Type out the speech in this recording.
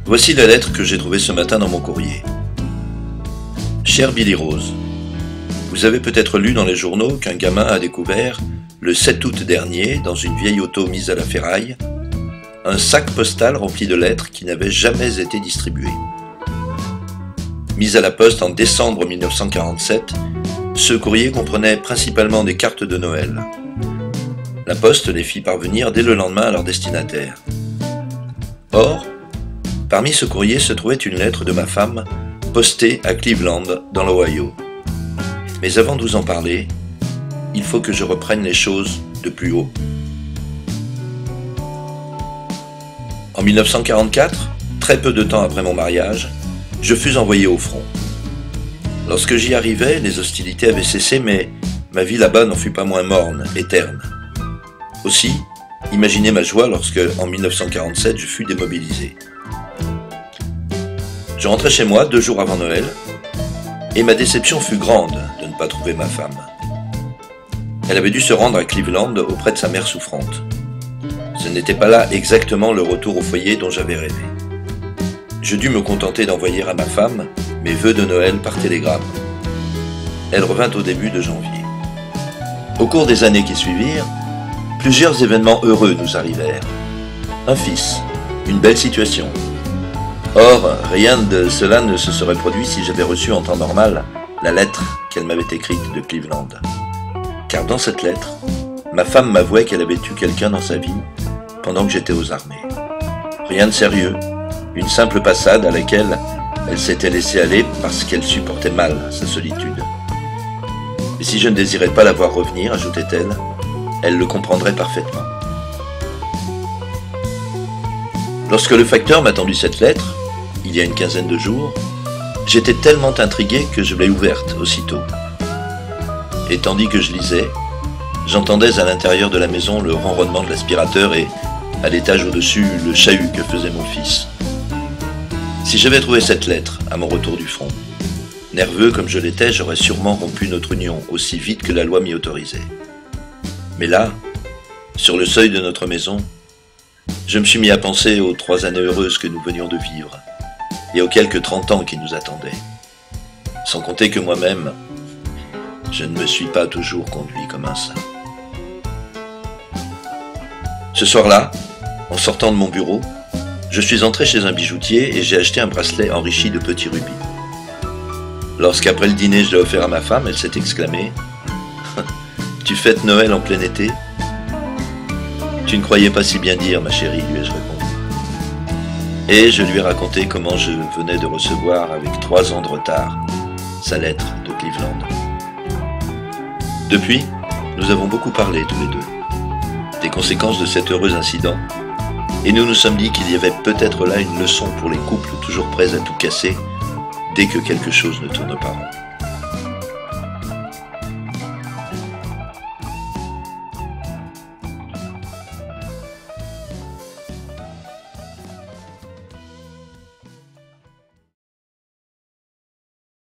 Voici la lettre que j'ai trouvée ce matin dans mon courrier. Cher Billy Rose, vous avez peut-être lu dans les journaux qu'un gamin a découvert, le 7 août dernier, dans une vieille auto mise à la ferraille, un sac postal rempli de lettres qui n'avaient jamais été distribuées. Mis à la poste en décembre 1947, ce courrier comprenait principalement des cartes de Noël. La poste les fit parvenir dès le lendemain à leur destinataire. Or, parmi ce courrier se trouvait une lettre de ma femme, postée à Cleveland, dans l'Ohio. Mais avant de vous en parler, il faut que je reprenne les choses de plus haut. En 1944, très peu de temps après mon mariage, je fus envoyé au front. Lorsque j'y arrivai, les hostilités avaient cessé, mais ma vie là-bas n'en fut pas moins morne et terne. Aussi, imaginez ma joie lorsque, en 1947, je fus démobilisé. Je rentrai chez moi 2 jours avant Noël, et ma déception fut grande de ne pas trouver ma femme. Elle avait dû se rendre à Cleveland auprès de sa mère souffrante. Ce n'était pas là exactement le retour au foyer dont j'avais rêvé. Je dus me contenter d'envoyer à ma femme mes vœux de Noël par télégramme. Elle revint au début de janvier. Au cours des années qui suivirent, plusieurs événements heureux nous arrivèrent. Un fils, une belle situation. Or, rien de cela ne se serait produit si j'avais reçu en temps normal la lettre qu'elle m'avait écrite de Cleveland. Car dans cette lettre, ma femme m'avouait qu'elle avait eu quelqu'un dans sa vie pendant que j'étais aux armées. Rien de sérieux, une simple passade à laquelle elle s'était laissée aller parce qu'elle supportait mal sa solitude. Et si je ne désirais pas la voir revenir, ajoutait-elle, elle le comprendrait parfaitement. Lorsque le facteur m'a tendu cette lettre, il y a une quinzaine de jours, j'étais tellement intrigué que je l'ai ouverte aussitôt. Et tandis que je lisais, j'entendais à l'intérieur de la maison le ronronnement de l'aspirateur et, à l'étage au-dessus, le chahut que faisait mon fils. Si j'avais trouvé cette lettre à mon retour du front, nerveux comme je l'étais, j'aurais sûrement rompu notre union aussi vite que la loi m'y autorisait. Mais là, sur le seuil de notre maison, je me suis mis à penser aux 3 années heureuses que nous venions de vivre et aux quelques 30 ans qui nous attendaient. Sans compter que moi-même, je ne me suis pas toujours conduit comme un saint. Ce soir-là, en sortant de mon bureau, je suis entré chez un bijoutier et j'ai acheté un bracelet enrichi de petits rubis. Lorsqu'après le dîner je l'ai offert à ma femme, elle s'est exclamée « Tu fêtes Noël en plein été ?»« Tu ne croyais pas si bien dire, ma chérie, lui ai-je répondu. Et je lui ai raconté comment je venais de recevoir, avec 3 ans de retard, sa lettre de Cleveland. Depuis, nous avons beaucoup parlé tous les deux, des conséquences de cet heureux incident, et nous nous sommes dit qu'il y avait peut-être là une leçon pour les couples toujours prêts à tout casser dès que quelque chose ne tourne pas rond.